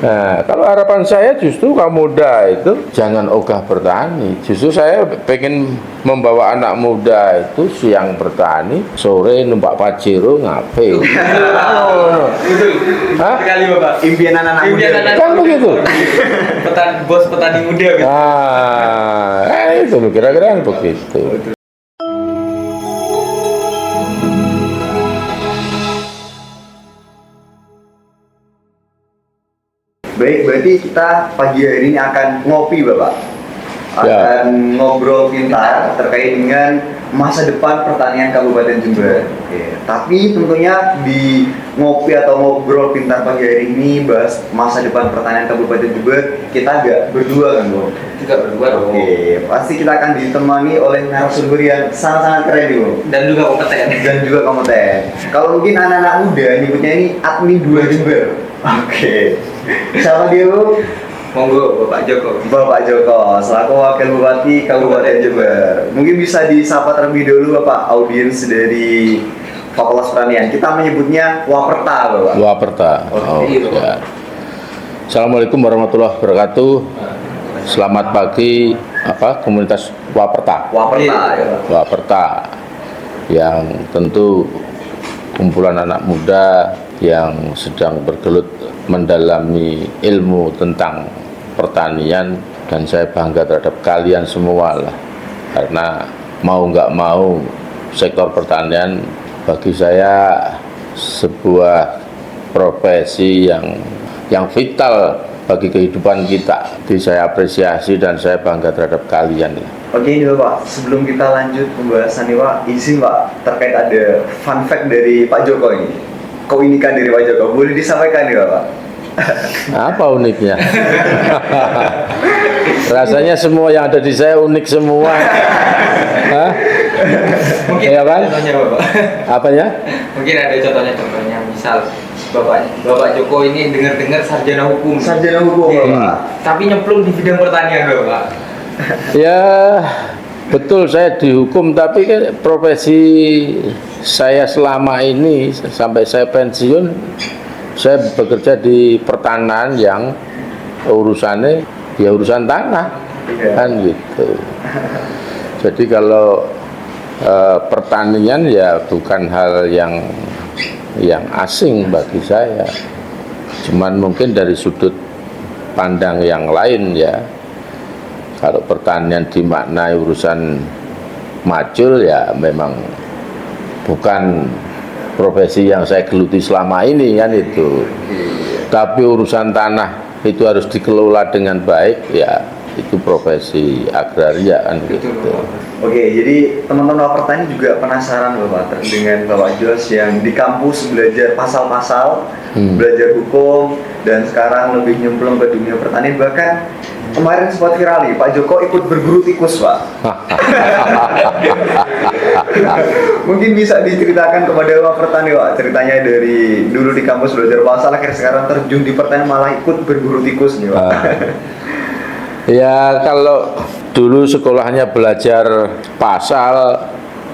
Nah, kalau harapan saya justru kaum muda itu jangan ogah bertani. Justru saya pengen membawa anak muda itu siang bertani, sore numpak Pajero ngapain? Betul. Hah? Sekali Bapak. Impian anak-anak muda. Impian anak Kan begitu. Bos petani muda gitu. Itu kira-kira kan begitu. Baik, berarti kita pagi hari ini akan ngopi Bapak. Ya. Akan ngobrol pintar terkait dengan masa depan pertanian Kabupaten Jember. Oke. Tapi tentunya di ngopi atau ngobrol pintar pagi hari ini bahas masa depan pertanian Kabupaten Jember, kita agak berdua kan, Bu? Kita berdua dong. Oke, pasti kita akan ditemani oleh narasumber yang sangat-sangat keren nih, Bu. Dan juga kompeten. Dan juga kompeten. Kalau mungkin anak-anak muda nyebutnya ini admin 2 Jember. Oke. Siapa dia, Bu? Monggo Bapak Joko. Bapak Joko, selaku Wakil Bupati Kabupaten Jember. Mungkin bisa disapa terlebih dulu Bapak, audiens dari Fakultas Pertanian. Kita menyebutnya Waperta, Bapak. Waperta. Iya, Pak. Ya. Assalamualaikum warahmatullahi wabarakatuh. Selamat pagi komunitas Waperta. Waperta, ya Pak. Waperta yang tentu kumpulan anak muda yang sedang bergelut mendalami ilmu tentang pertanian, dan saya bangga terhadap kalian semua lah, karena mau nggak mau sektor pertanian bagi saya sebuah profesi yang vital bagi kehidupan kita. Jadi saya apresiasi dan saya bangga terhadap kalian. Oke ini Bapak, sebelum kita lanjut pembahasan nih Pak, izin Pak, terkait ada fun fact dari Pak Joko ini. Keunikan dari Pak Joko, boleh disampaikan nih Bapak? Apa uniknya? Rasanya semua yang ada di saya unik semua. Hah? Mungkin Ya, Bang? contohnya Bapak. Apanya? Mungkin ada contohnya misal Bapak Joko ini dengar-dengar sarjana hukum. Sarjana hukum Bapak. Tapi nyemplung di bidang pertanian Bapak. Ya, betul saya dihukum, tapi kan profesi saya selama ini sampai saya pensiun, saya bekerja di pertanian yang urusannya ya urusan tanah, kan gitu. Jadi kalau pertanian ya bukan hal yang asing bagi saya, cuman mungkin dari sudut pandang yang lain ya. Kalau pertanian dimaknai urusan macul ya memang bukan profesi yang saya geluti selama ini kan itu. Tapi urusan tanah itu harus dikelola dengan baik ya, itu profesi agraria kan gitu. Oke, jadi teman-teman Waperta juga penasaran Bapak dengan Bapak Jos yang di kampus belajar pasal-pasal, belajar hukum, dan sekarang lebih nyemplung ke dunia pertanian. Bahkan kemarin sempat viral nih, Pak Joko ikut berburu tikus Pak. Mungkin bisa diceritakan kepada Waperta nih Pak, ceritanya dari dulu di kampus belajar pasal, akhirnya sekarang terjun di pertanian malah ikut berburu tikus nih Pak. Ya kalau dulu sekolahnya belajar pasal,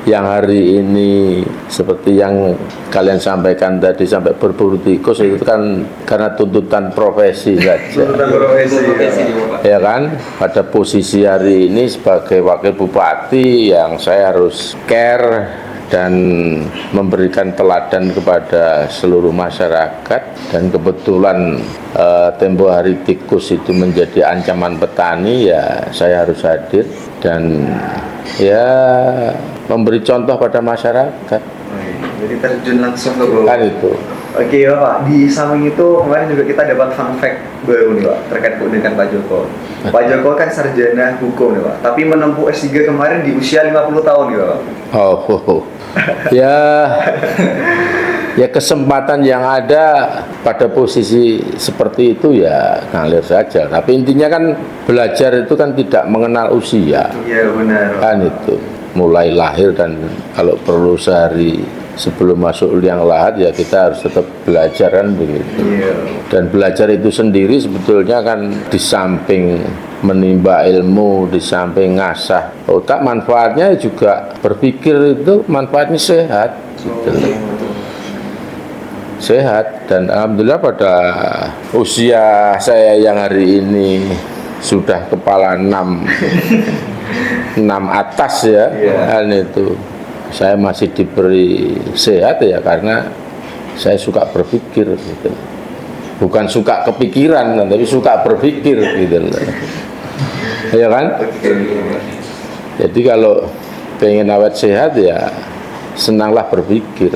yang hari ini seperti yang kalian sampaikan tadi sampai berburu tikus, itu kan karena tuntutan profesi saja. Tuntutan profesi Ya kan, pada posisi hari ini sebagai wakil bupati yang saya harus care dan memberikan teladan kepada seluruh masyarakat, dan kebetulan tempo hari tikus itu menjadi ancaman petani, ya saya harus hadir dan ya memberi contoh pada masyarakat. Jadi terjun langsung ke bawah. Kan itu. Oke Bapak, di samping itu kemarin juga kita dapat fun fact baru nih Pak, terkait keunikan Pak Joko. Pak Joko kan sarjana hukum nih Pak, tapi menempuh S3 kemarin di usia 50 tahun nih Pak. Ya kesempatan yang ada pada posisi seperti itu ya ngalir saja. Tapi intinya kan belajar itu kan tidak mengenal usia. Iya benar. Kan itu mulai lahir, dan kalau perlu sehari sebelum masuk liang lahat ya kita harus tetap belajar kan begitu. Iya. Dan belajar itu sendiri sebetulnya kan di samping menimba ilmu, di samping ngasah otak, manfaatnya juga berpikir itu manfaatnya sehat gitu. sehat, dan alhamdulillah pada usia saya yang hari ini sudah kepala 6 atas ya, hal itu saya masih diberi sehat ya karena saya suka berpikir gitu. Bukan suka kepikiran, tapi suka berpikir gitu. Ya kan? Jadi kalau pengen awet sehat ya senanglah berpikir.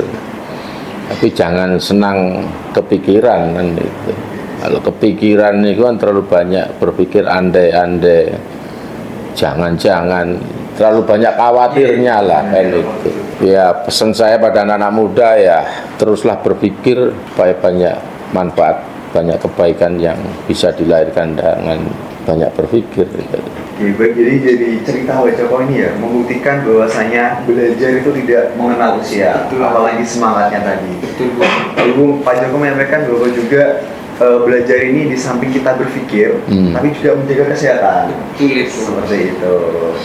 Tapi jangan senang kepikiran kan itu. Kalau kepikiran itu kan terlalu banyak berpikir andai-andai, jangan-jangan, terlalu banyak khawatirnya lah kan itu. Ya pesan saya pada anak-anak muda ya teruslah berpikir supaya banyak manfaat, banyak kebaikan yang bisa dilahirkan dengan banyak berpikir gitu. Oke, baik, jadi cerita Pak Joko ini ya membuktikan bahwasanya belajar itu tidak mengenal usia, apalagi semangatnya tadi. Ibu Pak Joko menyampaikan bahwa juga belajar ini di samping kita berpikir, tapi juga menjaga kesehatan. Betul itu. Seperti itu.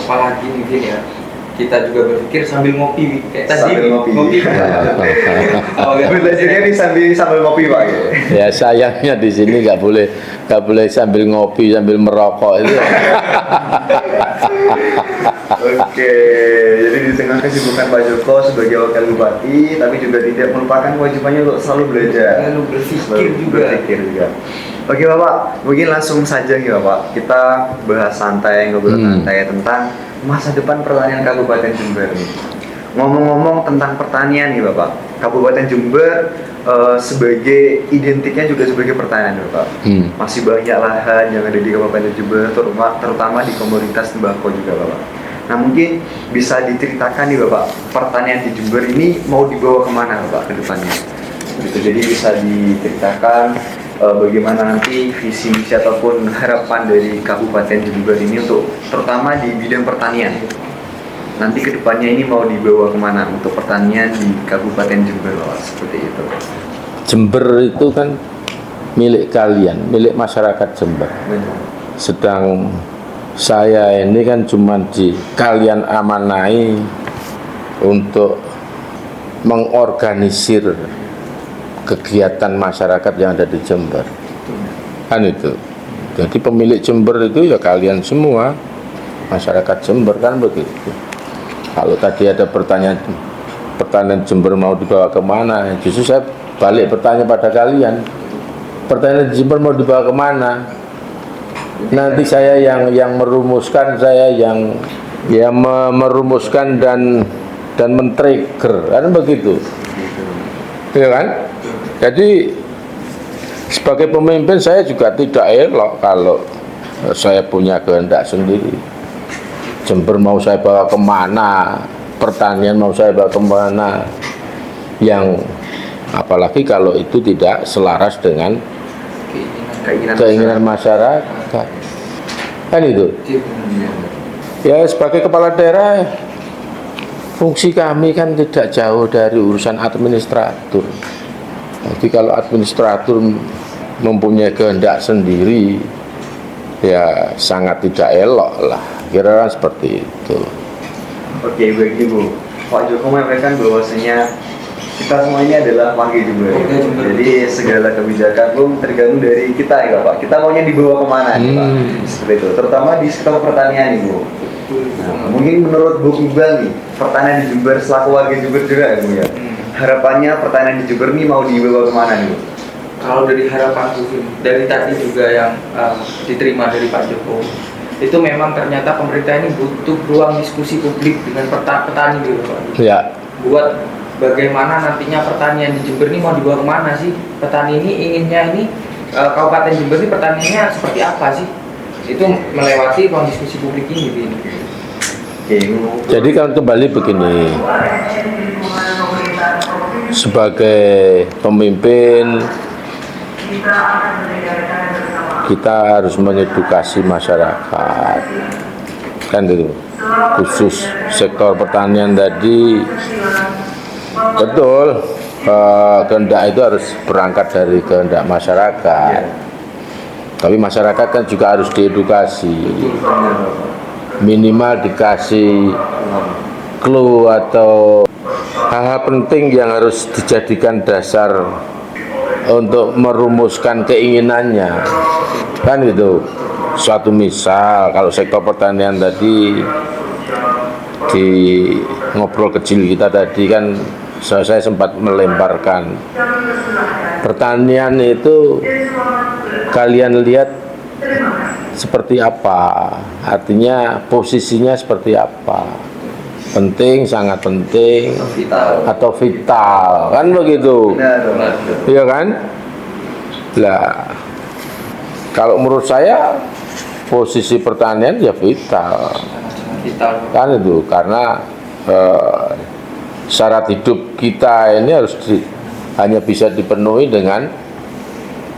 Apalagi mungkin ya kita juga berpikir sambil ngopi kayak tadi Sambil ngopi. Ngopi. Belajarnya di sambil ngopi Pak. Ya sayangnya di sini nggak boleh sambil ngopi sambil merokok itu. Oke, jadi di tengah kesibukan Pak Joko sebagai wakil bupati, tapi juga tidak melupakan kewajibannya untuk selalu belajar, Selalu berpikir juga. Oke Bapak, mungkin langsung saja nih Bapak, kita bahas santai, ngobrol santai tentang masa depan pertanian Kabupaten Jember nih. Ngomong-ngomong tentang pertanian nih Bapak, Kabupaten Jember sebagai identiknya juga sebagai pertanian Bapak. Masih banyak lahan yang ada di Kabupaten Jember, terutama di komoditas tembakau juga Bapak. Nah mungkin bisa diceritakan nih Bapak, pertanian di Jember ini mau dibawa kemana Bapak ke depannya? Gitu, jadi bisa diceritakan bagaimana nanti visi misi ataupun harapan dari Kabupaten Jember ini untuk terutama di bidang pertanian. Nanti kedepannya ini mau dibawa kemana untuk pertanian di Kabupaten Jember Bapak, seperti itu. Jember itu kan milik kalian, milik masyarakat Jember. Sedang saya ini kan cuma di kalian amanai untuk mengorganisir kegiatan masyarakat yang ada di Jember. Kan itu. Jadi pemilik Jember itu ya kalian semua, masyarakat Jember kan begitu. Kalau tadi ada pertanyaan Jember mau dibawa kemana, justru saya balik bertanya pada kalian, pertanyaan Jember mau dibawa kemana? Nanti saya yang merumuskan, saya yang merumuskan dan men-trigger, kan begitu, ya kan? Jadi sebagai pemimpin saya juga tidak elok kalau saya punya kehendak sendiri. Jember mau saya bawa kemana, pertanian mau saya bawa kemana, yang apalagi kalau itu tidak selaras dengan keinginan masyarakat, kan itu. Ya sebagai kepala daerah, fungsi kami kan tidak jauh dari urusan administratur. Jadi kalau administratur mempunyai kehendak sendiri, ya sangat tidak elok lah, kira-kira seperti itu. Oke, baik Ibu. Pak Joko menyampaikan bahwasanya kita semua ini adalah warga Jember. Jadi segala kebijakan pun tergantung dari kita ya Pak. Kita maunya dibawa kemana nih Pak? Seperti itu. Terutama di sektor pertanian Ibu. Nah, mungkin menurut Bu Iqbal nih, pertanian di Jember selaku warga Jember juga ya Bu ya. Harapannya pertanian di Jember nih mau dibawa kemana nih Bu? Kalau dari harapan dari tadi juga yang diterima dari Pak Joko, itu memang ternyata pemerintah ini butuh ruang diskusi publik dengan petani gitu Pak. Ya. Buat bagaimana nantinya pertanian di Jember ini mau dibawa kemana sih? Petani ini inginnya ini Kabupaten Jember ini pertaniannya seperti apa sih? Itu melewati ruang diskusi publik ini. Jadi kan kembali begini, sebagai pemimpin kita harus mengedukasi masyarakat, kan gitu. Khusus sektor pertanian tadi, betul, kehendak itu harus berangkat dari kehendak masyarakat. Tapi masyarakat kan juga harus diedukasi, minimal dikasih clue atau hal-hal penting yang harus dijadikan dasar untuk merumuskan keinginannya, kan gitu. Suatu misal kalau sektor pertanian tadi di ngobrol kecil kita tadi kan saya sempat melemparkan pertanian itu kalian lihat seperti apa, artinya posisinya seperti apa, penting, sangat penting, Vital. atau vital, kan begitu, Benar. iya kan? Lah, kalau menurut saya posisi pertanian ya vital, Vital. kan itu, karena syarat hidup kita ini harus hanya bisa dipenuhi dengan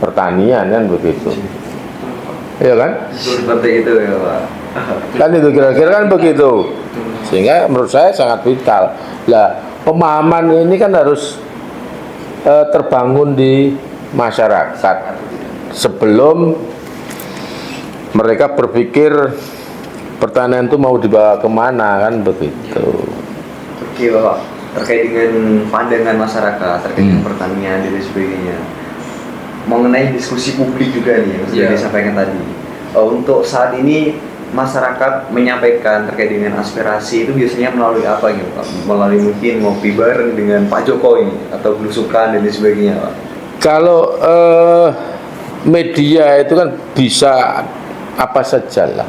pertanian, kan begitu, iya kan? Seperti itu ya Pak. Kan itu kira-kira kan begitu, sehingga menurut saya sangat vital. Lah, pemahaman ini kan harus terbangun di masyarakat sebelum mereka berpikir pertanian itu mau dibawa kemana, kan begitu. Oke Bapak, terkait dengan pandangan masyarakat terkait dengan pertanian dan sebagainya, mengenai diskusi publik juga nih yang sudah Iya. disampaikan tadi. Untuk saat ini masyarakat menyampaikan terkait dengan aspirasi itu biasanya melalui apa gitu Pak? Melalui mungkin ngopi bareng dengan Pak Jokowi atau belusukan dan sebagainya Pak? Kalau media itu kan bisa apa saja lah,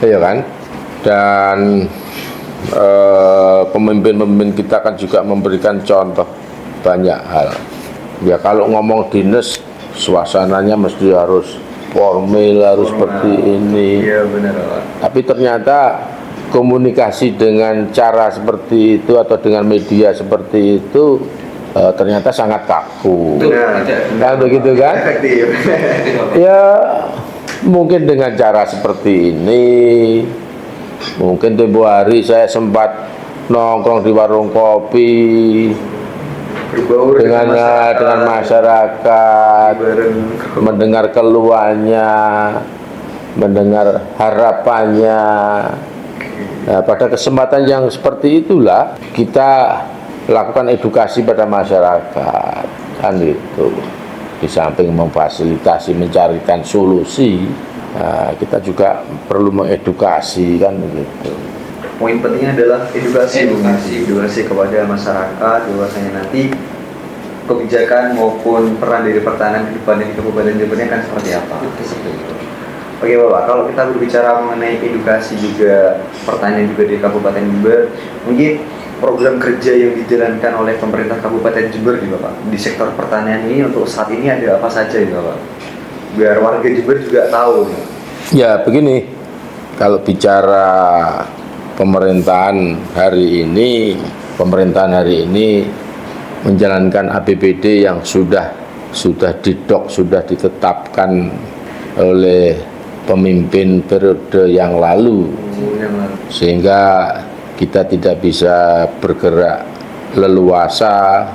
ya kan? Dan pemimpin-pemimpin kita kan juga memberikan contoh banyak hal. Ya kalau ngomong dinas, suasananya mesti harus formal, harus seperti ini. Iya benar Pak. Tapi ternyata komunikasi dengan cara seperti itu atau dengan media seperti itu ternyata sangat kaku. Benar. Kan begitu kan? Efektif. Ya mungkin dengan cara seperti ini, mungkin tempo hari saya sempat nongkrong di warung kopi Berbaur dengan masyarakat, bareng. mendengar keluhannya, mendengar harapannya. Nah, pada kesempatan yang seperti itulah kita lakukan edukasi pada masyarakat, kan gitu. Di samping memfasilitasi, mencarikan solusi, nah, kita juga perlu mengedukasi, kan begitu. Poin pentingnya adalah edukasi, Edukasi. edukasi kepada masyarakat bahwasanya nanti kebijakan maupun peran dari pertahanan ke depannya di Kabupaten Jember ini akan seperti apa. Seperti itu. Oke Bapak, kalau kita berbicara mengenai edukasi juga pertanian juga di Kabupaten Jember, mungkin program kerja yang dijalankan oleh pemerintah Kabupaten Jember nih Bapak di sektor pertanian ini untuk saat ini ada apa saja nih Bapak? Biar warga Jember juga tahu. Ya begini, kalau bicara pemerintahan hari ini menjalankan APBD yang sudah didok, sudah ditetapkan oleh pemimpin periode yang lalu, sehingga kita tidak bisa bergerak leluasa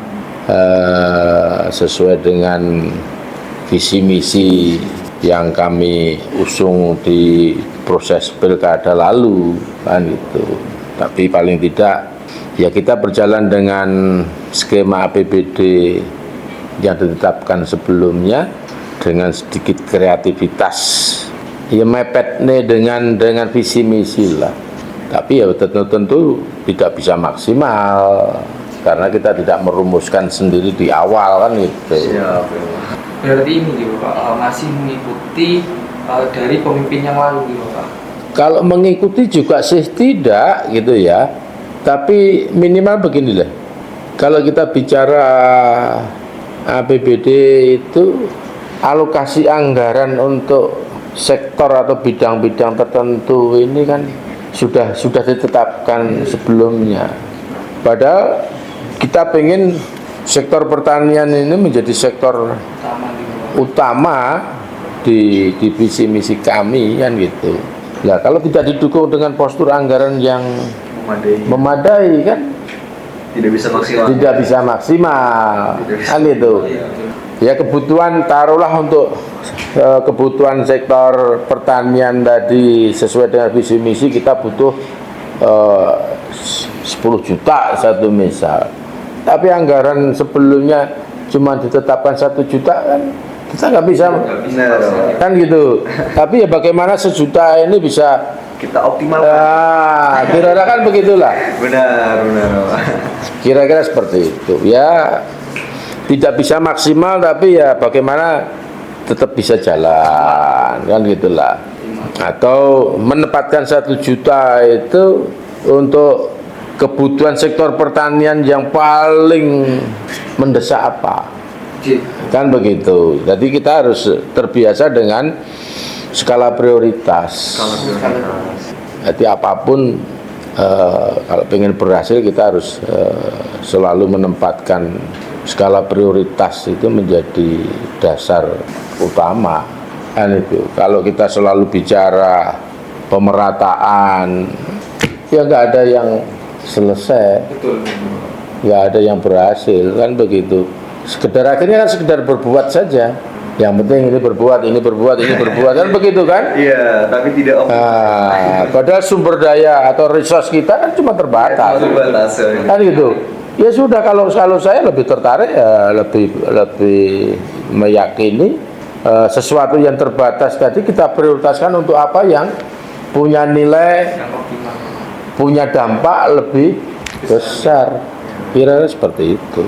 sesuai dengan visi misi yang kami usung di proses pilkada lalu, kan gitu. Tapi paling tidak ya kita berjalan dengan skema APBD yang ditetapkan sebelumnya dengan sedikit kreativitas, ya mepet nih dengan visi misi lah. Tapi ya tentu tidak bisa maksimal karena kita tidak merumuskan sendiri di awal, kan gitu. Siap. Berarti ini gitu Pak, masih mengikuti dari pemimpin yang lalu gitu Pak. Kalau mengikuti juga sih tidak gitu ya. Tapi minimal beginilah. Kalau kita bicara APBD itu alokasi anggaran untuk sektor atau bidang-bidang tertentu ini kan sudah ditetapkan sebelumnya. Padahal kita pengen sektor pertanian ini menjadi sektor utama di visi misi kami, kan gitu. Nah, kalau tidak didukung dengan postur anggaran yang memadai kan Tidak bisa maksimal. tidak bisa maksimal, kan itu. Ya kebutuhan taruhlah untuk kebutuhan sektor pertanian tadi sesuai dengan visi misi kita butuh 10 juta satu misal. Tapi anggaran sebelumnya cuma ditetapkan 1 juta kan kita nggak bisa Benar. kan gitu. Tapi ya bagaimana 1 juta ini bisa Kita optimalkan. kira-kira kan begitulah. Benar. Kira-kira seperti itu. Ya tidak bisa maksimal tapi ya bagaimana tetap bisa jalan kan gitulah. Atau menempatkan 1 juta itu untuk kebutuhan sektor pertanian yang paling mendesak apa? Kan begitu. Jadi kita harus terbiasa dengan skala prioritas. Jadi apapun kalau ingin berhasil kita harus selalu menempatkan skala prioritas itu menjadi dasar utama. Kan itu. Kalau kita selalu bicara pemerataan, ya nggak ada yang selesai, Betul. nggak ada yang berhasil, kan begitu. Sekedar akhirnya kan sekedar berbuat saja. Yang penting ini berbuat, kan begitu kan? Iya, tapi tidak optimal. Padahal sumber daya atau resource kita kan cuma terbatas. Terbatas. Kan gitu. Ya sudah kalau saya lebih tertarik ya lebih meyakini sesuatu yang terbatas tadi kita prioritaskan untuk apa yang punya nilai, Yang optimal. punya dampak lebih besar. Kira-kira seperti itu.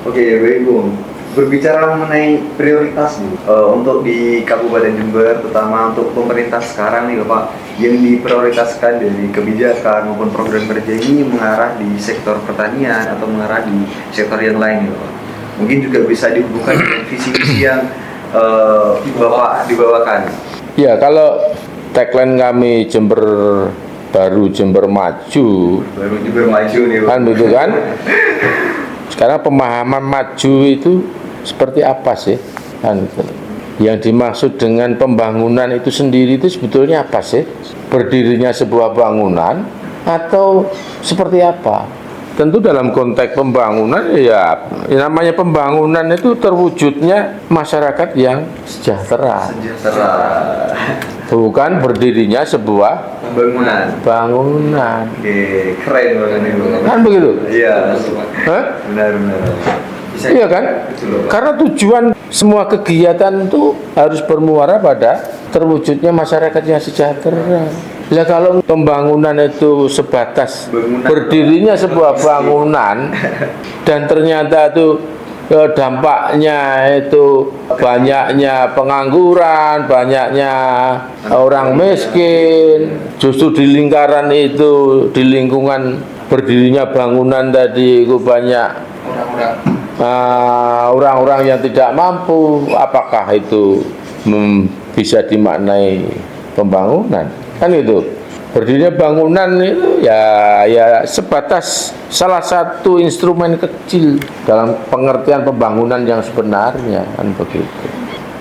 Oke, baik Bung. Berbicara mengenai prioritas nih, untuk di Kabupaten Jember, terutama untuk pemerintah sekarang nih Bapak, yang diprioritaskan dari kebijakan maupun program kerja ini mengarah di sektor pertanian atau mengarah di sektor yang lain nih Bapak. Mungkin juga bisa dihubungkan dengan visi-visi yang Bapak dibawakan. Ya kalau tagline kami Jember Baru Jember Maju Baru Jember maju nih Bapak. kan begitu kan. Sekarang pemahaman maju itu seperti apa sih kan gitu. Yang dimaksud dengan pembangunan itu sendiri itu sebetulnya apa sih? Berdirinya sebuah bangunan atau seperti apa? Tentu dalam konteks pembangunan ya namanya pembangunan itu terwujudnya masyarakat yang sejahtera. Bukan berdirinya sebuah bangunan. Oke, keren banget nih Bang. Kan begitu? Iya. Hah? Benar. Iya kan? Karena tujuan semua kegiatan itu harus bermuara pada terwujudnya masyarakat yang sejahtera. Ya kalau pembangunan itu sebatas berdirinya sebuah bangunan dan ternyata itu dampaknya itu banyaknya pengangguran, banyaknya orang miskin, justru di lingkaran itu, di lingkungan berdirinya bangunan tadi itu banyak orang-orang yang tidak mampu, apakah itu bisa dimaknai pembangunan? Kan itu berdirinya bangunan itu ya sebatas salah satu instrumen kecil dalam pengertian pembangunan yang sebenarnya, kan begitu.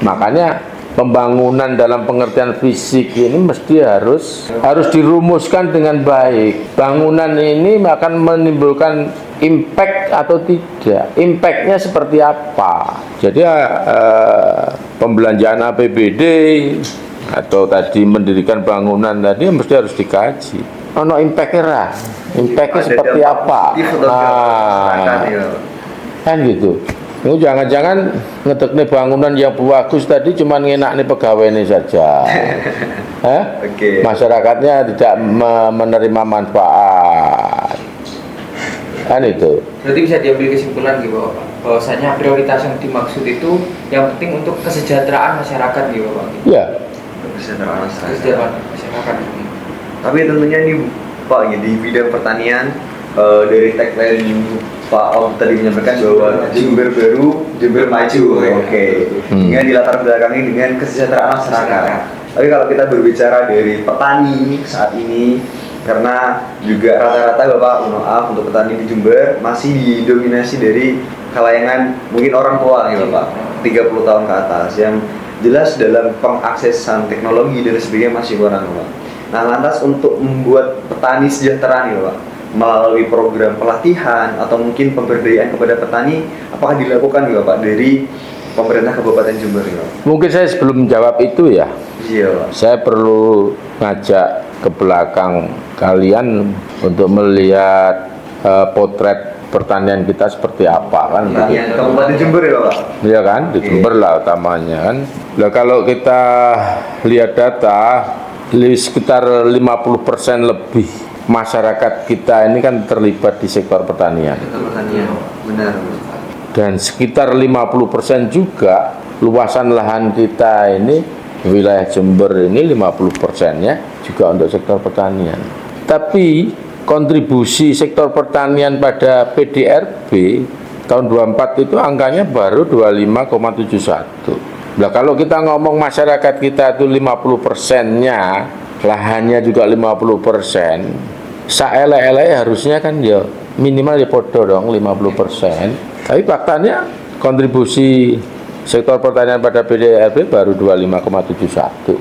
Makanya pembangunan dalam pengertian fisik ini mesti harus dirumuskan dengan baik. Bangunan ini akan menimbulkan impact atau tidak. Impactnya seperti apa? Jadi pembelanjaan APBD atau tadi mendirikan bangunan tadi mesti harus dikaji. Ono impactnya seperti apa? Kan gitu. Ini jangan-jangan ngedekne bangunan yang bagus tadi cuma ngenakne pegawainya saja. Masyarakatnya tidak menerima manfaat. Kan itu. Berarti bisa diambil kesimpulan gitu Bapak, bahwasanya prioritas yang dimaksud itu yang penting untuk kesejahteraan masyarakat gitu Bapak. Iya. Kesejahteraan masyarakat. Tapi tentunya ini Pak di bidang pertanian dari tagline Pak Om tadi menyampaikan bahwa Jember Baru, Jember Maju. Oke. Dengan dilatar belakangi dengan kesejahteraan masyarakat. Tapi kalau kita berbicara dari petani saat ini, karena juga rata-rata Bapak, maaf untuk petani di Jember masih didominasi dari kalangan mungkin orang tua nih Bapak, 30 tahun ke atas yang jelas dalam pengaksesan teknologi dan sebagainya masih kurang Bapak. Nah lantas untuk membuat petani sejahtera nih Bapak melalui program pelatihan atau mungkin pemberdayaan kepada petani, apakah dilakukan nih Bapak dari pemerintah Kabupaten Jember nih Bapak? Mungkin saya sebelum menjawab itu ya, saya perlu ngajak ke belakang kalian untuk melihat potret pertanian kita seperti apa kan Pertanian Kabupaten Jember ya Pak? ya kan di Jember lah utamanya kan. Nah kalau kita lihat data sekitar 50% lebih masyarakat kita ini kan terlibat di sektor pertanian Pertanian, benar. dan sekitar 50% juga luasan lahan kita ini wilayah Jember ini 50%-nya juga untuk sektor pertanian. Tapi kontribusi sektor pertanian pada PDRB tahun 24 itu angkanya baru 25,71. Nah kalau kita ngomong masyarakat kita itu 50%-nya lahannya juga 50%, saelek-elek harusnya kan ya minimal ya podo dong 50%. Tapi faktanya kontribusi sektor pertanian pada PDRB baru 25,71.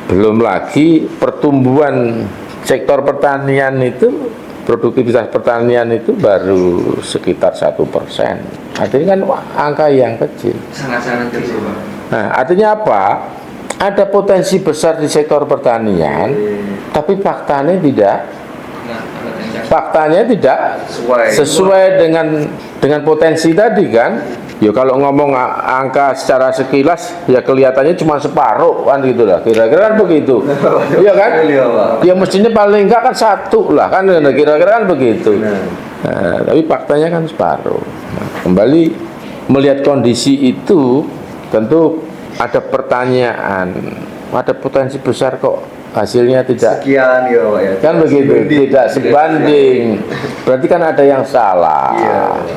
Belum lagi pertumbuhan sektor pertanian itu, produktivitas pertanian itu baru sekitar 1%. Artinya kan angka yang kecil. Sangat-sangat kecil Pak. Nah, artinya apa? Ada potensi besar di sektor pertanian, tapi faktanya tidak sesuai dengan potensi tadi kan. Ya kalau ngomong angka secara sekilas ya kelihatannya cuma separuh kan gitu lah, kira-kira kan begitu. Iya kan? Ya mestinya paling enggak kan satu lah kan, kira-kira kan begitu. Nah, tapi faktanya kan separuh. Nah, kembali melihat kondisi itu tentu ada pertanyaan, ada potensi besar kok hasilnya tidak sekian ya Pak ya. Kan begitu, tidak sebanding. Berarti kan ada yang salah.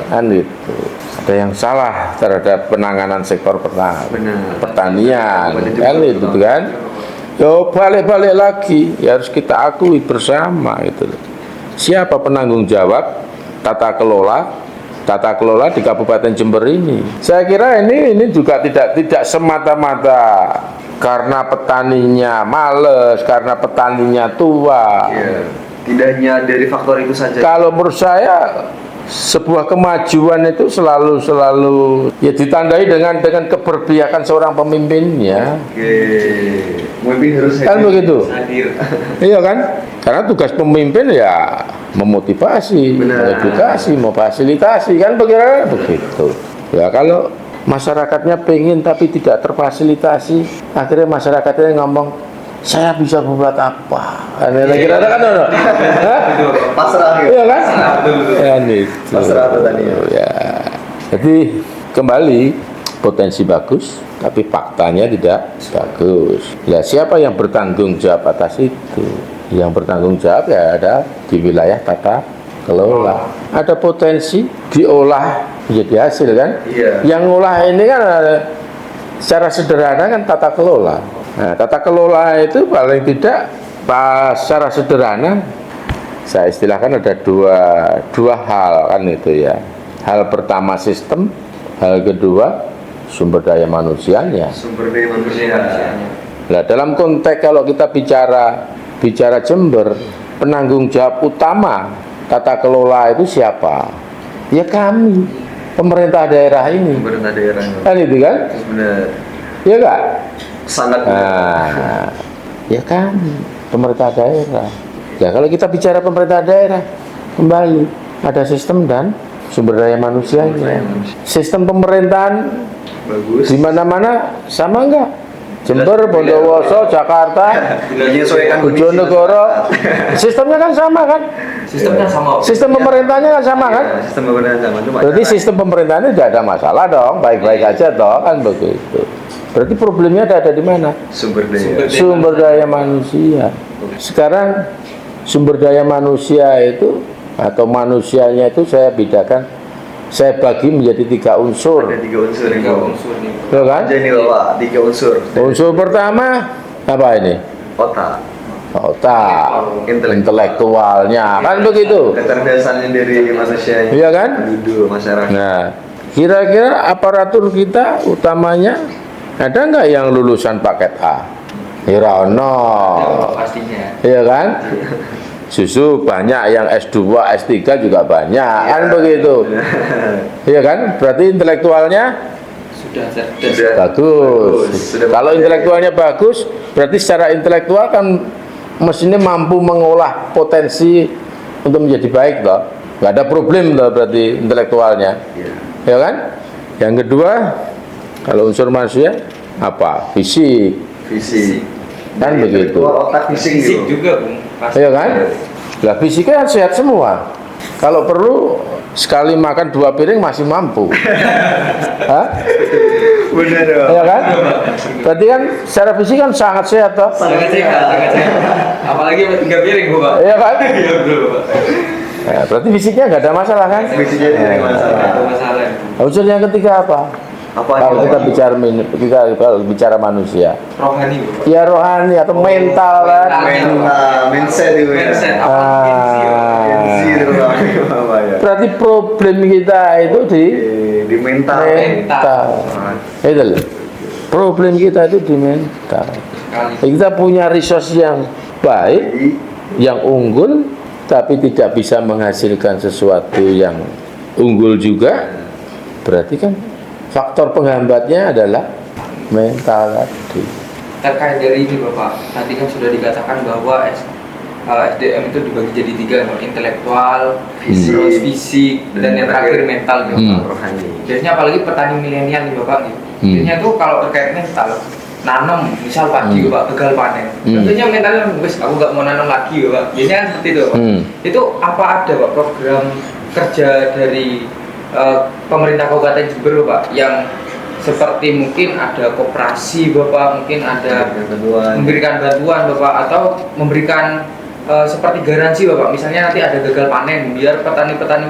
Kan itu. Ada yang salah terhadap penanganan sektor pertanian. Kan itu kan. Yo balik-balik lagi, ya harus kita akui bersama gitu. Siapa penanggung jawab tata kelola di Kabupaten Jember ini? Saya kira ini juga tidak semata-mata karena petaninya males, karena petaninya tua. Iya. Tidak hanya dari faktor itu saja. Kalau menurut saya sebuah kemajuan itu selalu ya ditandai dengan keberpihakan seorang pemimpinnya. Oke. Pemimpin harus Kan begitu. hadir. Iya kan? Karena tugas pemimpin ya memotivasi, mengedukasi, memfasilitasi kan begitu. Ya kalau masyarakatnya pengen tapi tidak terfasilitasi, akhirnya masyarakatnya ngomong saya bisa membuat apa? Kira-kira kan pasrah gitu. Iya kan? Ya Pasrah tadi ya. Jadi kembali potensi bagus, tapi faktanya tidak bagus. Ya siapa yang bertanggung jawab atas itu? Yang bertanggung jawab ya ada di wilayah tata kelola. Ada potensi diolah menjadi hasil kan? Iya. Yang ngolah ini kan secara sederhana kan tata kelola. Nah, tata kelola itu paling tidak secara sederhana saya istilahkan ada dua hal kan itu ya. Hal pertama sistem, hal kedua sumber daya manusianya. Sumber daya manusia. Nah, dalam konteks kalau kita bicara Jember, penanggung jawab utama tata kelola itu siapa? Ya kami, pemerintah daerah ini. Pemerintah daerah. Kan itu kan? Benar. Ya enggak? Sangat Nah, ya kami, pemerintah daerah. Ya kalau kita bicara pemerintah daerah, kembali ada sistem dan sumber daya manusianya. Sistem pemerintahan bagus. di mana-mana sama enggak? Jember, Bondowoso, Jakarta, Bojonegoro, sistemnya kan sama kan? Sistemnya sama. Sistem pemerintahnya kan sama kan? Sistem pemerintahan sama. Cuma Berarti sistem pemerintahannya tidak ada masalah dong, baik-baik aja toh kan begitu. Berarti problemnya ada di mana? sumber daya. Sumber daya manusia. Sekarang sumber daya manusia itu atau manusianya itu saya bedakan, saya bagi menjadi 3 unsur. Ada 3 unsur ini. 3 unsur nih. Betul kan? Aja nih Bapak, 3 unsur. Unsur pertama apa ini? Otak. Otak, intelektualnya kan begitu. Kecerdasannya dari manusia. Iya kan? Penduduk masyarakat. Nah, kira-kira aparatur kita utamanya ada nggak yang lulusan paket A? Ya ono. Pastinya. Iya kan? Susu banyak yang S2, S3 juga banyak, kan begitu. Iya kan? Berarti intelektualnya Sudah cerdas. bagus. Kalau intelektualnya bagus, berarti secara intelektual kan mestinya mampu mengolah potensi untuk menjadi baik toh. nggak ada problem lah berarti intelektualnya, Iya. ya kan? Yang kedua, kalau unsur manusia apa? Fisik, Fisik. kan begitu. Intelektual, otak, fisik Fisik gitu. juga Bung. Pasti. Ya kan? Lah fisiknya sehat semua. Kalau perlu sekali makan 2 piring masih mampu. Hah? Benar ya. Ya kan? Berarti kan secara fisik kan sangat sehat toh. Sangat sehat, sangat sehat. Apalagi 3 piring Bapak. Iya kan? Iya betul Bapak. Ya, berarti fisiknya nggak ada masalah kan? Fisiknya tidak ada masalah. Nggak ada masalah. Unsur yang ketiga apa? Apa Kalau kita itu? kalau bicara manusia, Rohani Bapak. ya rohani atau mental kan? Mindset itu ya. Mindset Ah. apa? Genzi itu apa ya? Berarti problem kita itu Di mental. mental. Itu loh. Problem kita itu di mental. Sekali. Kita punya resource yang baik, Jadi, yang unggul, tapi tidak bisa menghasilkan sesuatu yang unggul juga. Berarti kan faktor penghambatnya adalah mental tadi. Terkait dari ini Bapak, tadi kan sudah dikatakan bahwa SDM itu dibagi jadi 3, intelektual, Fisik. terus fisik, dan yang terakhir mental gitu. Hmm. rohani. Biasanya apalagi petani milenial nih Bapak gitu. Hmm. Biasanya tuh kalau terkait mental, nanam misal padi Hmm. Bapak gagal panen. Hmm. Tentunya mentalnya wes aku nggak mau nanam lagi Bapak. Biasanya kan seperti itu Bapak. Hmm. Itu apa ada Pak program kerja dari pemerintah Kabupaten Jember Bapak yang seperti mungkin ada koperasi Bapak, mungkin ada memberikan bantuan Bapak atau memberikan seperti garansi Bapak, misalnya nanti ada gagal panen biar petani-petani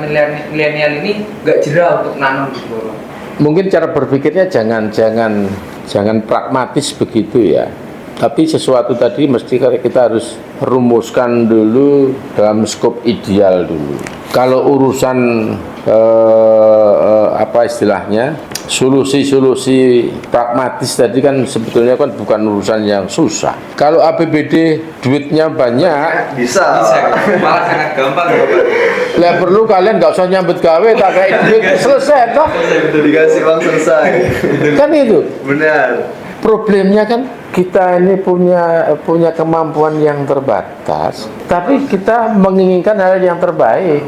milenial ini nggak jerah untuk nanam gitu Bapak. Mungkin cara berpikirnya jangan pragmatis begitu ya. Tapi sesuatu tadi mesti kita harus rumuskan dulu dalam skop ideal dulu. Kalau urusan apa istilahnya, solusi-solusi pragmatis tadi kan sebetulnya kan bukan urusan yang susah. Kalau APBD duitnya banyak, Bisa. Bisa, malah sangat gampang Bapak. lah perlu kalian nggak usah nyambut gawe, tak kayak duit selesai toh. Dikasih uang selesai. Kan itu. Benar. Problemnya kan kita ini punya kemampuan yang terbatas, tapi kita menginginkan hal yang terbaik.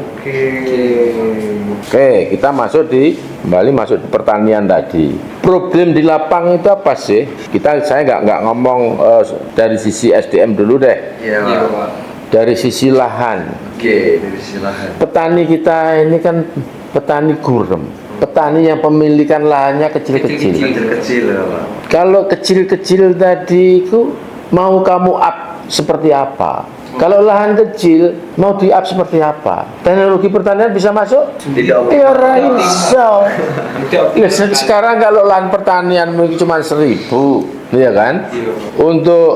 Oke, kita kembali masuk di pertanian tadi. Problem di lapang itu apa sih? Saya nggak ngomong dari sisi SDM dulu deh, Iya, Iya Pak. Bapak. dari sisi lahan. Oke, silahkan. Petani kita ini kan petani gurem, petani yang pemilikan lahannya kecil-kecil. Kecil-kecil ya, Pak. Kalau kecil-kecil tadi itu mau kamu up seperti apa? Kalau lahan kecil mau di up seperti apa? Teknologi pertanian bisa masuk? Tidak. Ya raiso. Tidak. Sekarang kalau lahan pertanian mungkin cuma 1.000, ya kan? Iya, Bapak. Untuk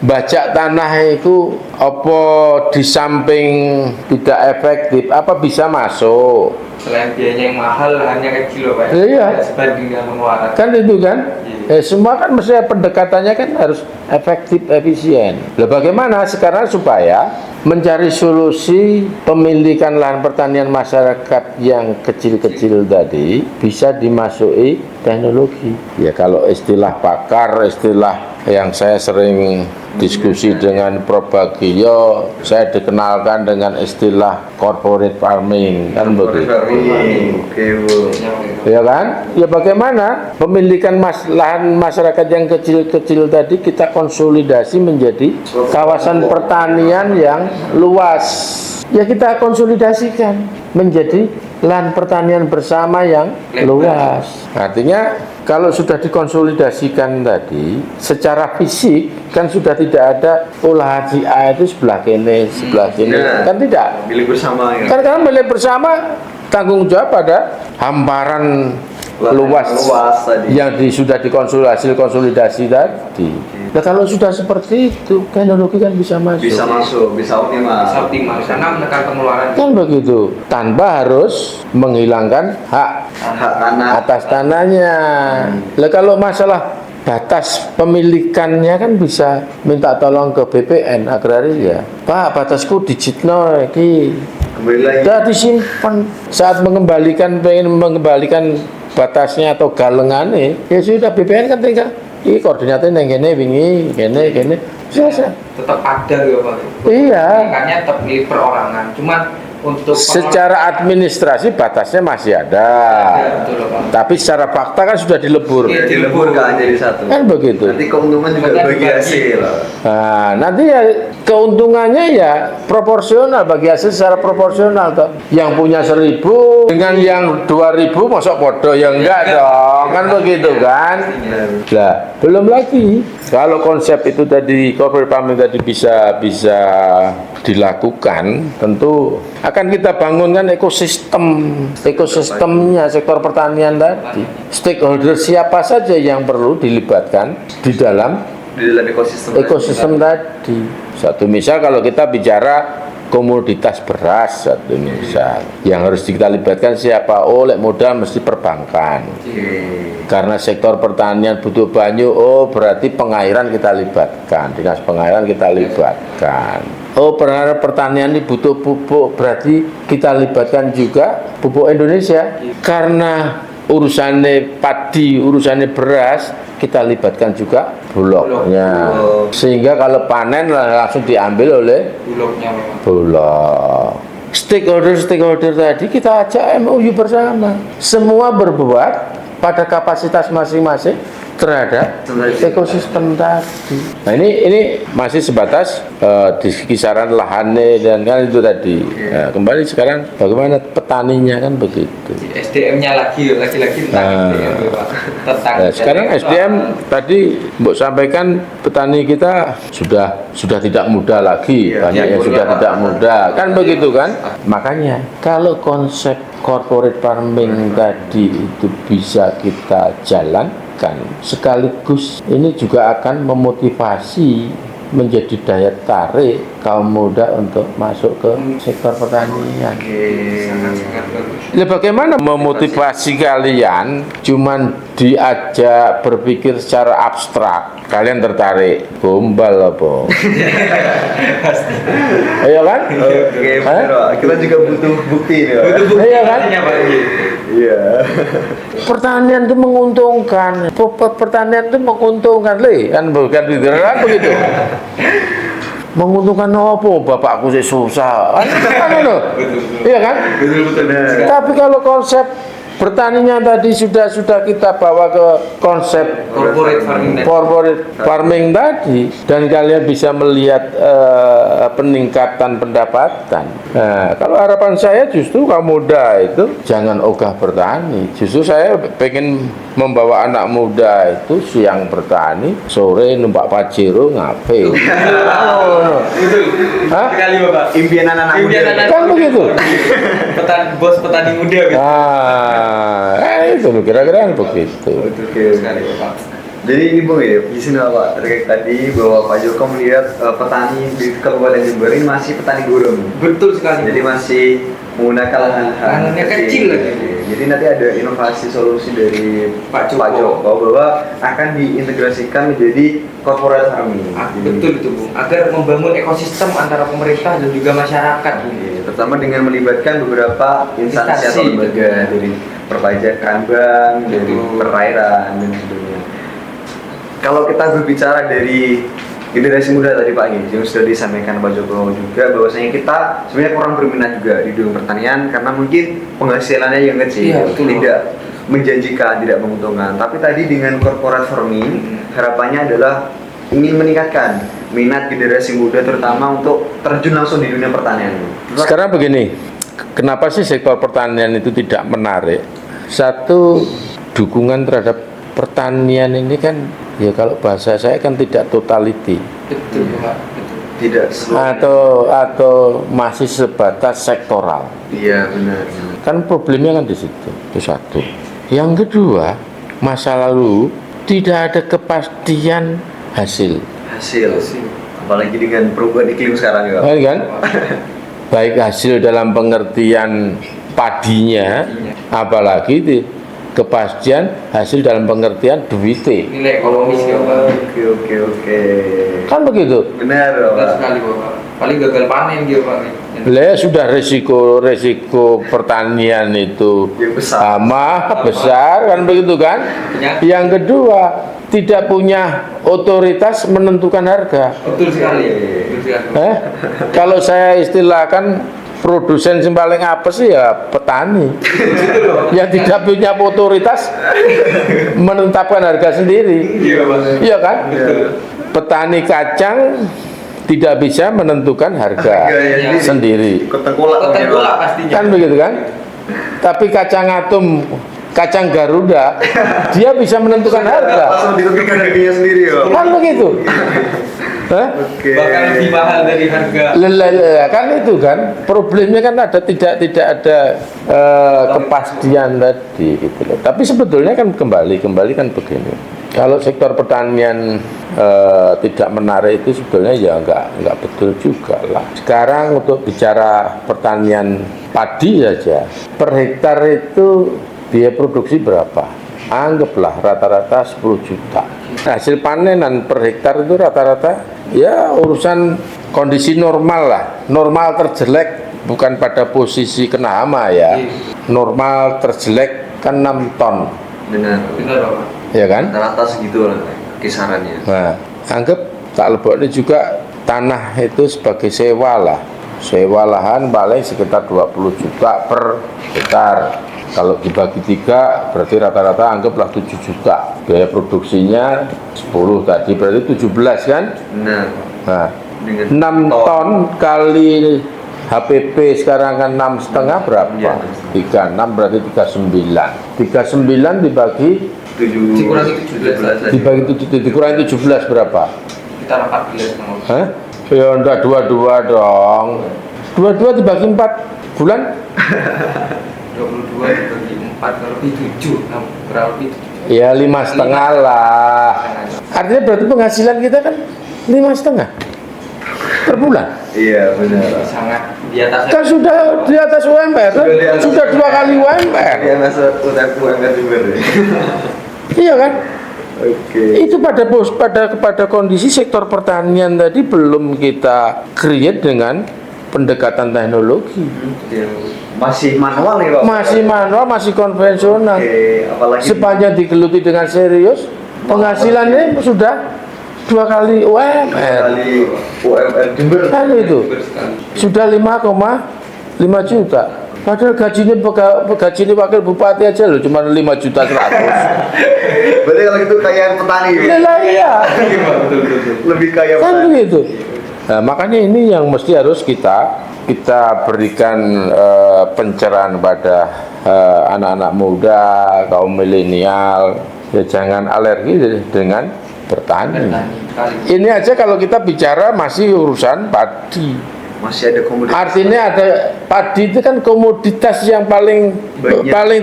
bajak tanah itu apa di samping tidak efektif, apa bisa masuk? Selain biayanya yang mahal, lahannya kecil Bapak. Iya. Tidak sebanding dengan pengeluaran. Kan itu kan? Iya. Semua kan mesti pendekatannya kan harus efektif, efisien. Lah bagaimana sekarang supaya mencari solusi pemilikan lahan pertanian masyarakat yang kecil-kecil tadi bisa dimasuki teknologi. Ya kalau istilah pakar, istilah yang saya sering diskusi dengan Prof. Bagio, saya dikenalkan dengan istilah corporate farming, kan begitu. Oke, Bu. Ya kan? Ya bagaimana pemilikan lahan masyarakat yang kecil-kecil tadi kita konsolidasi menjadi kawasan pertanian yang luas. Ya kita konsolidasikan menjadi lahan pertanian bersama yang luas. Artinya kalau sudah dikonsolidasikan tadi secara fisik kan sudah tidak ada lahan si A itu sebelah kene, sebelah sini. Nah. Kan tidak. Milik bersama ya. Kan milik bersama, tanggung jawab pada hamparan luas tadi. yang sudah konsolidasi tadi. Nah kalau sudah seperti itu, teknologi kan bisa masuk. Bisa masuk, bisa optimal. Bisa optimal karena menekan pengeluaran. Kan begitu, tanpa harus menghilangkan hak Hak tanah. atas tanahnya. Lah kalau masalah batas pemilikannya kan bisa minta tolong ke BPN agraria. Pak, batasku digitno iki. Kembali lagi. Sudah disimpan saat pengen mengembalikan batasnya atau galengannya, ya sudah BPN kan tinggal ini koordinatnya yang gini, gini, biasa. Tetap ada ya Pak. Iya. Makanya tetap milik perorangan. Cuman untuk secara administrasi batasnya masih ada. betul Pak. Tapi secara fakta kan sudah dilebur. Iya. dilebur kan jadi satu. Kan begitu. Nanti keuntungan juga Bahkan bagi dibagi. hasil. Nah, nanti ya keuntungannya ya proporsional, bagi hasil secara proporsional toh. Yang punya 1.000 dengan yang 2.000 masuk podo ya enggak dong, kan begitu kan? Nah, belum lagi kalau konsep itu tadi corporate farming tadi bisa dilakukan, tentu akan kita bangunkan ekosistemnya sektor pertanian tadi. Stakeholder siapa saja yang perlu dilibatkan di dalam ekosistem tadi. Satu misal kalau kita bicara komoditas beras, satu misal yang harus kita libatkan siapa? Oleh modal mesti perbankan. Karena sektor pertanian butuh banyu, oh berarti pengairan kita libatkan, dinas pengairan kita libatkan. Oh pertanian ini butuh pupuk, berarti kita libatkan juga Pupuk Indonesia. Karena urusannya padi, urusannya beras, kita libatkan juga bulognya. Sehingga kalau panen langsung diambil oleh Bulognya Pak. Bulog. Stakeholder tadi kita ajak MOU bersama. Semua berbuat pada kapasitas masing-masing terhadap ekosistem tadi. Nah ini masih sebatas di kisaran lahannya dan kan itu tadi. Nah, kembali sekarang bagaimana petaninya kan begitu. SDM-nya lagi tentang SDM Pak. Tentang Nah, sekarang SDM tadi Mbok sampaikan petani kita sudah tidak muda lagi, banyak yang sudah tidak muda, kan begitu kan? Makanya kalau konsep corporate farming tadi itu bisa kita jalankan, sekaligus ini juga akan memotivasi menjadi daya tarik kaum muda untuk masuk ke sektor pertanian. sangat bagus. Ya bagaimana memotivasi kalian cuman diajak berpikir secara abstrak, kalian tertarik gombal apa? Iya kan? Oke, benar Pak. Kita juga butuh bukti nih Pak. Iya kan? Pak. Iya. Pertanian itu menguntungkan, pertanian itu menguntungkan, kan bukan begitu? Menguntungkan apa? Bapakku sih susah, kan? Iya kan? Betul. Tapi kalau konsep bertaninya tadi sudah kita bawa ke konsep corporate farming tadi, dan kalian bisa melihat peningkatan pendapatan. Nah, kalau harapan saya justru kaum muda itu jangan ogah bertani. Justru saya pengen membawa anak muda itu siang bertani, sore numpak pajero ngape. Hah? Sekali Bapak. Impian anak-anak muda. Kan begitu. Bos petani muda gitu. Itu kira-kira begitu. Oke. Sekali Bapak. Jadi ini Bung ya, di sini Pak terkait tadi bahwa Pak Joko melihat petani di Kabupaten Jember ini masih petani gurun. Betul sekali. Jadi masih menggunakan lahannya kecil lagi. Jadi nanti ada inovasi solusi dari Pak Joko bahwa akan diintegrasikan menjadi corporate farming. Betul itu Bung. Agar membangun ekosistem antara pemerintah dan juga masyarakat Bung. Terutama dengan melibatkan beberapa instansi atau Instansi, lembaga dari perpajakan bank, dari Betul. perairan dan sebagainya. Kalau kita berbicara dari generasi muda tadi Pak yang sudah disampaikan Pak Joko juga bahwasanya kita sebenarnya kurang berminat juga di dunia pertanian karena mungkin penghasilannya yang kecil, Iya, betul. tidak menjanjikan, tidak menguntungkan. Tapi tadi dengan corporate farming harapannya adalah ingin meningkatkan minat generasi muda terutama untuk terjun langsung di dunia pertanian. Sekarang begini, kenapa sih sektor pertanian itu tidak menarik? Satu, dukungan terhadap pertanian ini kan, ya kalau bahasa saya kan tidak totality, Betul Bapak. Betul. Tidak atau masih sebatas sektoral. Iya benar. Kan problemnya kan di situ. Itu satu. Yang kedua, masa lalu tidak ada kepastian hasil. Hasil. Apalagi dengan perubahan iklim sekarang ya. Kan? Baik hasil dalam pengertian padinya, apalagi di kepastian hasil dalam pengertian duitnya. Nilai ekonomis ya Bapak. Oke. Kan begitu. Benar Betul Pak. sekali Bapak. Paling gagal panen gitu Pak. Lah sudah resiko pertanian itu Yang besar. besar kan begitu kan? Penyakit. Yang kedua, tidak punya otoritas menentukan harga. Betul sekali. Betul sekali. Kalau saya istilahkan produsen yang paling apes sih ya petani yang tidak punya otoritas menetapkan harga sendiri. Iya kan? Petani kacang tidak bisa menentukan harga sendiri. Ketengkolak pastinya. Kan begitu kan? Tapi kacang atom, kacang Garuda, dia bisa menentukan harga. langsung ditentukan harganya sendiri ya. Kan begitu. Hah? Oke. Bahkan lebih mahal dari harga. Lelah, kan itu kan problemnya kan ada tidak ada kepastian tadi gitu loh. Tapi sebetulnya kan kembali kan begini. Kalau sektor pertanian tidak menarik itu sebetulnya ya nggak betul juga lah. Sekarang untuk bicara pertanian padi saja, per hektar itu biaya produksi berapa? Anggaplah rata-rata 10 juta. Hasil panenan per hektar itu rata-rata ya urusan kondisi normal lah. Normal terjelek bukan pada posisi kena hama ya. Normal terjelek kan 6 ton. Benar. Benar Bapak. Ya kan? Rata-rata segitu lah kisarannya. Nah, anggap tak leboknya juga tanah itu sebagai sewa lah. Sewa lahan paling sekitar 20 juta per hektar. Kalau dibagi 3 berarti rata-rata anggaplah 7 juta. Biaya produksinya 10 tadi berarti 17 kan? Benar. Nah, Dengan 6 ton kali HPP sekarang kan 6,5 berapa? Iya, 36 berarti 39. 39 dibagi Dikurangi 17 dikurangi 17 berapa? Kita 14 Bang. Hah? Ya enggak 22 dong. 22 dibagi 4 bulan? 22 dibagi 4 kalau lebih 7 kurang lebih 7. Ya 5,5 lah. Artinya berarti penghasilan kita kan 5,5 per bulan. Iya benar. Sangat di atas. Kan sudah di atas UMR kan? Sudah 2 kali UMR. Iya masuk UMR juga deh. Iya kan? Oke. Itu pada kondisi sektor pertanian tadi belum kita create dengan pendekatan teknologi. Masih manual nih Pak. Masih manual, masih konvensional. Oke, apalagi Sepanjang digeluti dengan serius, penghasilannya sudah 2 kali UMR. kali UMR Jember. Kan itu Sekali. sudah 5,5 juta. Padahal gajinya wakil bupati aja loh cuma 5,1 juta. Berarti kalau gitu kayaan petani ya? Lah iya. Betul. Lebih kaya Kan petani. begitu. Nah, makanya ini yang mesti harus kita berikan pencerahan pada anak-anak muda, kaum milenial, ya jangan alergi dengan bertani. Kali. Ini aja kalau kita bicara masih urusan padi. Masih ada komoditas. Artinya ada padi itu kan komoditas yang paling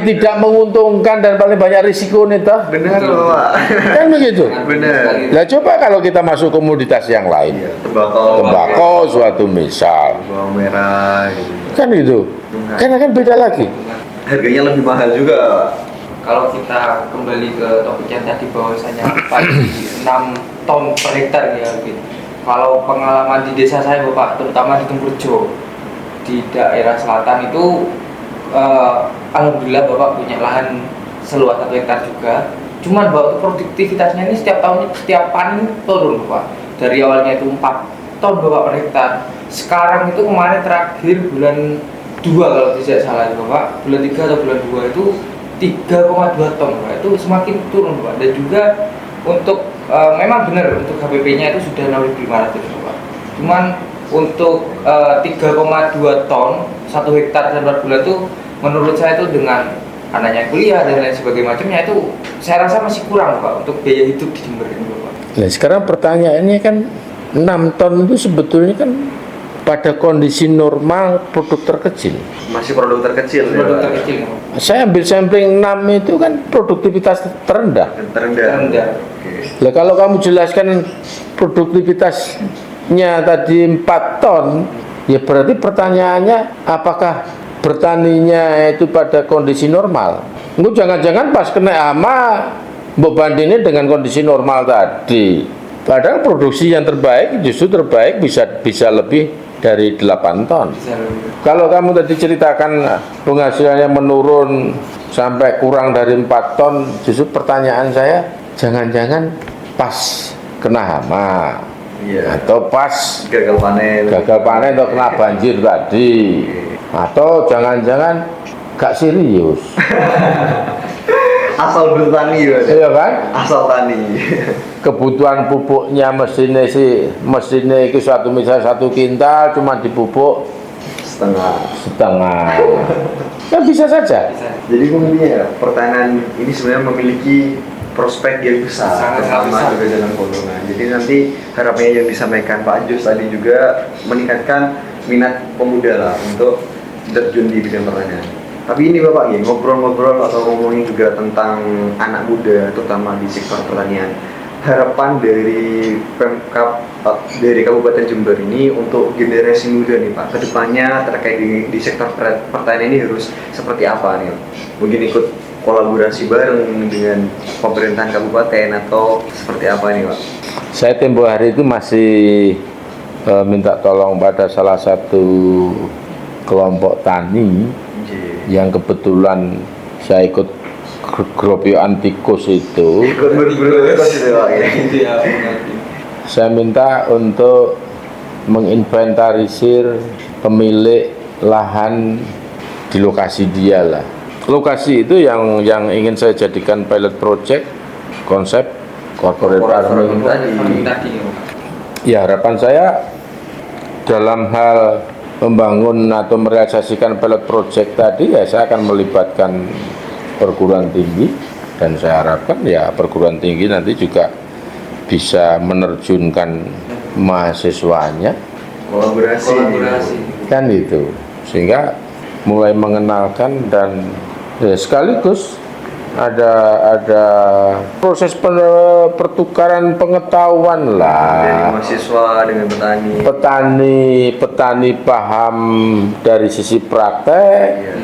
tidak menguntungkan dan paling banyak risiko nih toh. Benar Pak. Kan begitu. Benar. Nah coba kalau kita masuk komoditas yang lain, Iya, tembakau suatu misal, bawang merah gitu. kan itu, kan akan beda lagi. Harganya lebih mahal juga. Kalau kita kembali ke topik yang tadi bahwasanya padi 6 ton per hektar ya gitu. Kalau pengalaman di desa saya Bapak, terutama di Tumurjo di daerah selatan itu alhamdulillah Bapak punya lahan seluas 1 hektar juga. Cuman bahwa produktivitasnya ini setiap tahun setiap panen turun Bapak. Dari awalnya itu 4 ton Bapak per hektar. Sekarang itu kemarin terakhir bulan 2 kalau tidak salah Bapak, bulan 3 atau bulan 2 itu 3,2 ton Bapak. Itu semakin turun Bapak. Dan juga untuk memang benar untuk HPP-nya itu sudah 6.500 Bapak. Cuman untuk 3,2 ton 1 hektar per bulan itu menurut saya itu dengan anaknya kuliah dan lain sebagainya macamnya itu saya rasa masih kurang Pak untuk biaya hidup di Jember ini Bapak. Nah sekarang pertanyaannya kan 6 ton itu sebetulnya kan pada kondisi normal produk terkecil. Masih produk terkecil. Produk ya, Pak? terkecil Pak. Saya ambil sampling 6 itu kan produktivitas terendah. Terendah. Oke. Lah kalau kamu jelaskan produktivitasnya tadi 4 ton, ya berarti pertanyaannya apakah bertaninya itu pada kondisi normal? Itu jangan-jangan pas kena hama mbok bandingin dengan kondisi normal tadi. Padahal produksi yang terbaik justru terbaik bisa lebih dari 8 ton. Bisa lebih. Kalau kamu tadi ceritakan penghasilannya menurun sampai kurang dari 4 ton, justru pertanyaan saya jangan-jangan pas kena hama Iya. atau pas Gagal panen. gagal panen atau kena banjir tadi. Atau jangan-jangan gak serius. Asal bertani ya. Iya kan? Asal tani. Kebutuhan pupuknya mesinnya itu suatu misal 1 kintal cuma dipupuk setengah. Kan bisa saja. Jadi intinya ya, pertanian ini sebenarnya memiliki prospek yang besar, Sangat terutama besar. juga dalam Kolongan. Jadi nanti harapannya yang disampaikan Pak Jos tadi juga meningkatkan minat pemuda lah untuk terjun di bidang pertanian. Tapi ini Bapak ya, ngobrol-ngobrol atau ngomongin juga tentang anak muda, terutama di sektor pertanian. Harapan dari Pemkab dari Kabupaten Jember ini untuk generasi muda nih Pak, kedepannya terkait di sektor pertanian ini harus seperti apa nih? Mungkin ikut kolaborasi bareng dengan pemerintahan kabupaten atau seperti apa nih Pak? Saya tempo hari itu masih minta tolong pada salah satu kelompok tani yang kebetulan saya ikut gropiokan tikus itu. Ikut berburu tikus itu Pak ya? Iya, Saya minta untuk menginventarisir pemilik lahan di lokasi dia lah. Lokasi itu yang ingin saya jadikan pilot project konsep corporate farming tadi. Ya, harapan saya dalam hal membangun atau merealisasikan pilot project tadi ya saya akan melibatkan perguruan tinggi, dan saya harapkan ya perguruan tinggi nanti juga bisa menerjunkan mahasiswanya Kolaborasi. kan itu, sehingga mulai mengenalkan dan ya, sekaligus ada proses pertukaran pengetahuan Dari lah. mahasiswa dengan Petani paham dari sisi praktek, Iya.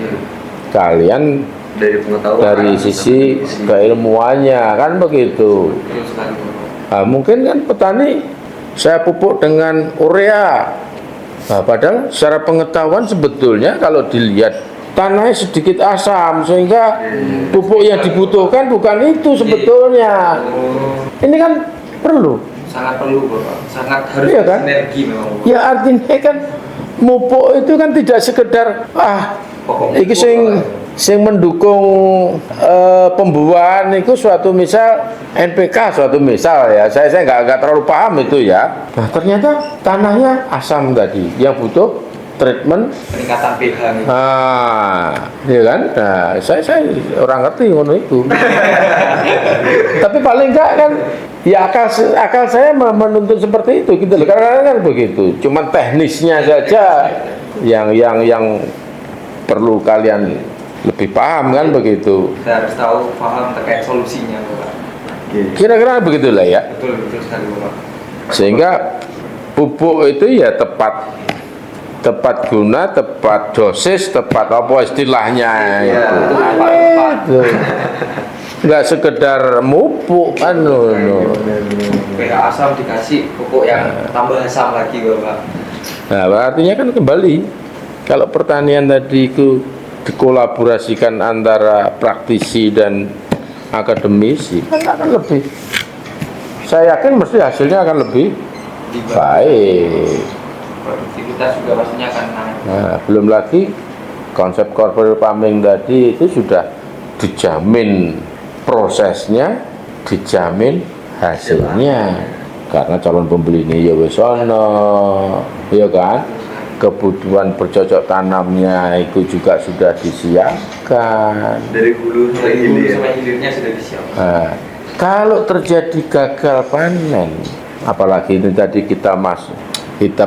kalian Dari pengetahuan dari sisi keilmuannya, kan begitu. Betul sekali, Bapak. Nah, mungkin kan petani saya pupuk dengan urea. Nah, padahal secara pengetahuan sebetulnya kalau dilihat tanahnya sedikit asam sehingga pupuk yang dibutuhkan bukan itu sebetulnya. Oh, Ini kan perlu. sangat perlu Bapak. Sangat harus Iya kan? sinergi memang Bapak. Ya artinya kan pupuk itu kan tidak sekedar Pokok iki sing mendukung pembuahan itu suatu misal NPK suatu misal ya, saya nggak terlalu paham itu ya. Nah ternyata tanahnya asam tadi yang butuh treatment. peningkatan pH gitu. Ya kan? Nah, saya orang ngerti ngono itu. Tapi paling enggak kan ya akal saya menuntut seperti itu gitu loh. Karena kan begitu. Cuman teknisnya saja yang perlu kalian lebih paham kan begitu. Kita harus tahu, paham terkait solusinya Bapak. Kira-kira begitulah ya. Betul sekali Bapak. Sehingga pupuk itu ya tepat guna, tepat dosis, tepat apa istilahnya Iya, itu. tepat. Itu. Nggak sekedar mupuk kan no. pH asam dikasih pupuk yang tambah asam lagi Bapak. Nah, artinya kan kembali kalau pertanian tadi itu dikolaborasikan antara praktisi dan akademisi kan akan lebih, saya yakin mesti hasilnya akan lebih baik. Produktivitas juga pastinya akan naik. Nah, belum lagi konsep corporate farming tadi itu sudah dijamin prosesnya, dijamin hasilnya. Karena calon pembeli ini ya wis ono, ya kan? Kebutuhan bercocok tanamnya itu juga sudah disiapkan. dari hulu sampai Dari hulu hilir. sampai hilirnya sudah disiapkan. Nah, kalau terjadi gagal panen, apalagi ini tadi kita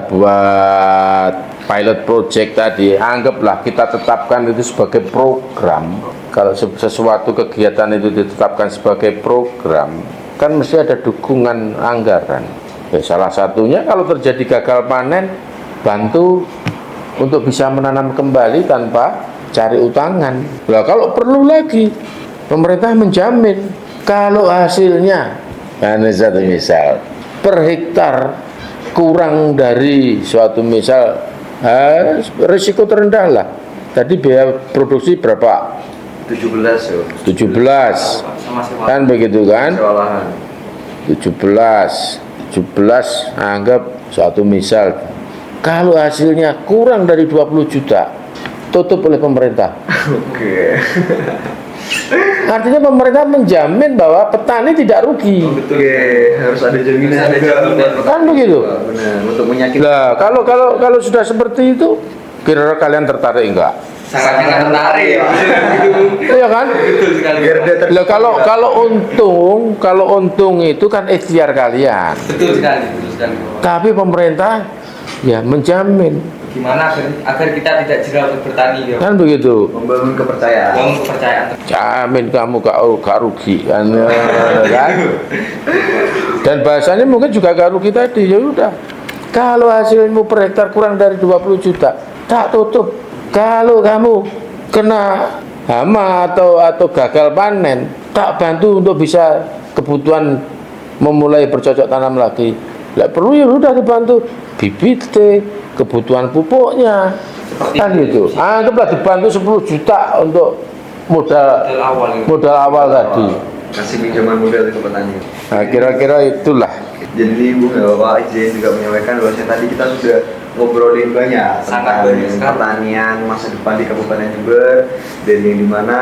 buat pilot project tadi, anggaplah kita tetapkan itu sebagai program. Kalau sesuatu kegiatan itu ditetapkan sebagai program, kan mesti ada dukungan anggaran. Ya, salah satunya kalau terjadi gagal panen, bantu untuk bisa menanam kembali tanpa cari utangan. Nah, kalau perlu lagi pemerintah menjamin kalau hasilnya, kan satu misal per hektar kurang dari suatu misal risiko terendah lah. Tadi biaya produksi berapa? 17 ya. 17 Sama sewa. kan begitu kan? Sewa lahan. 17 anggap suatu misal kalau hasilnya kurang dari 20 juta ditutup oleh pemerintah. Oke. Artinya pemerintah menjamin bahwa petani tidak rugi. Oke, harus ada jaminan Harus ada juga jaminan. buat petani. Kan begitu? Benar, untuk menyakiti. Nah, kalau sudah seperti itu, kira-kira kalian tertarik enggak? Sangat tertarik ya. Iya kan? Betul sekali. Biar dia ter- Loh, kalau untung itu kan ikhtiar kalian. Betul sekali, betul sekali. Tapi pemerintah ya menjamin. Gimana agar kita tidak jerah untuk bertani ya. Kan begitu. membangun kepercayaan. Bangun kepercayaan. Jamin kamu gak rugi kan, kan? Dan bahasanya mungkin juga gak rugi tadi. Ya udah. Kalau hasilmu per hektar kurang dari 20 juta, tak tutup. Kalau kamu kena hama atau gagal panen, tak bantu untuk bisa kebutuhan memulai bercocok tanam lagi. Lah perlu ya udah dibantu bibit, kebutuhan pupuknya. Kan gitu. Anggaplah dibantu 10 juta untuk modal Modal awal ya. tadi. Kasih pinjaman modal ke petani. Nah, kira-kira itulah. Jadi Ibu Bapak izin juga menyampaikan bahwa tadi kita sudah ngobrolin banyak Sangat tentang banyak sekali. pertanian masa depan di Kabupaten Jember, dari yang dimana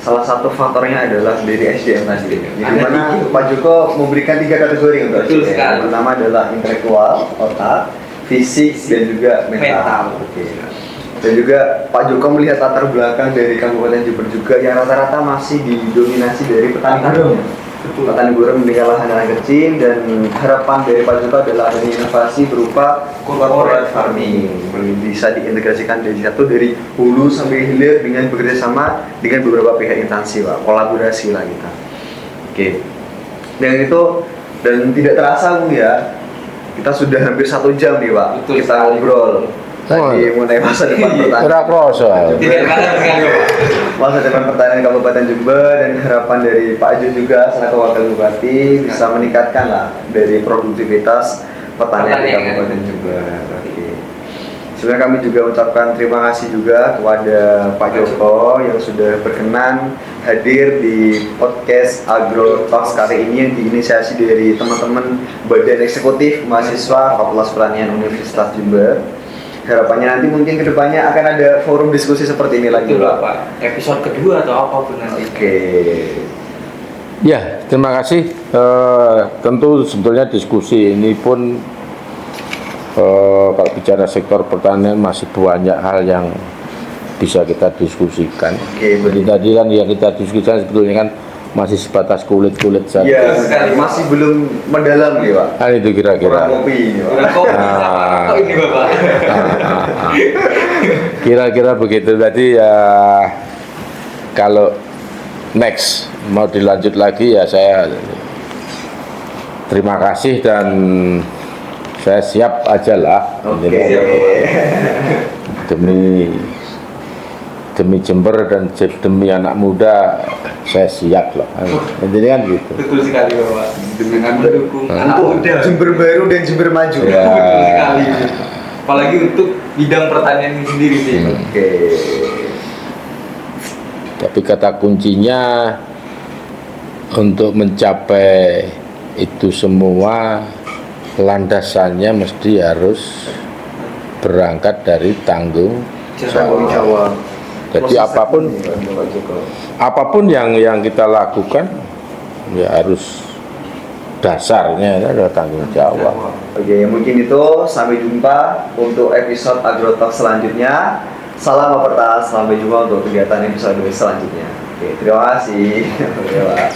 salah satu faktornya adalah dari SDM tadi. Di Ada mana tiga. Pak Joko memberikan 3 kategori untuk Betul SDM. sekali. Yang pertama adalah intelektual, otak, fisik, dan juga mental. Mental. Oke. Dan juga Pak Joko melihat latar belakang dari Kabupaten Jember juga yang rata-rata masih didominasi dari petani gurem. Petani gurem dengan lahan kecil, dan harapan dari Pak Joko adalah adanya inovasi berupa corporate farming, bisa diintegrasikan dari hulu sampai hilir dengan bekerja sama dengan beberapa pihak instansi, Pak. Kolaborasi lah kita. Oke. Dan tidak terasa Bung ya, kita sudah hampir 1 jam nih Pak. Betul Kita sekali. ngobrol tadi mengenai masa depan pertanian. Kira kroso. Tidak kalah sekali Pak. Masa depan pertanian Kabupaten Jember, dan harapan dari Pak Aju juga selaku Wakil Bupati bisa meningkatkan lah dari produktivitas pertanian di Pertanian. Kabupaten Jember. Oke. Sebenarnya kami juga ucapkan terima kasih juga kepada Pak Joko yang sudah berkenan hadir di podcast Agro Talks kali ini yang diinisiasi dari teman-teman Badan Eksekutif Mahasiswa Fakultas Pertanian Universitas Jember. Harapannya nanti mungkin kedepannya akan ada forum diskusi seperti ini lagi, Betul Pak. Pak. Episode kedua atau apapun nanti. Oke. Ya, terima kasih. Tentu sebetulnya diskusi ini pun kalau bicara sektor pertanian masih banyak hal yang bisa kita diskusikan. Oke, Jadi tadi kan yang kita diskusikan sebetulnya kan masih sebatas kulit-kulit saja. Iya, sekali. masih belum mendalam nih, Pak. Kan itu kira-kira. Kurang kopi ini, Pak. Udah kok sama ini Bapak. Kira-kira begitu. Tadi ya kalau next mau dilanjut lagi ya saya terima kasih dan saya siap aja lah. Oke. Demi Jember dan demi anak muda saya siap loh. Intinya kan gitu. Betul sekali Bapak. Dengan mendukung anak Untuk muda. Jember baru dan Jember maju. Ya. Betul sekali. Apalagi untuk bidang pertanian ini sendiri sih. Oke. Tapi kata kuncinya untuk mencapai itu semua landasannya mesti harus berangkat dari tanggung Tanggung jawab. Jadi apapun yang kita lakukan ya harus dasarnya adalah tanggung jawab. Oke, mungkin itu sampai jumpa untuk episode Agrotalk selanjutnya. Salam Bapak, sampai jumpa untuk kegiatan episode selanjutnya. Oke, terima kasih. Oke, Pak.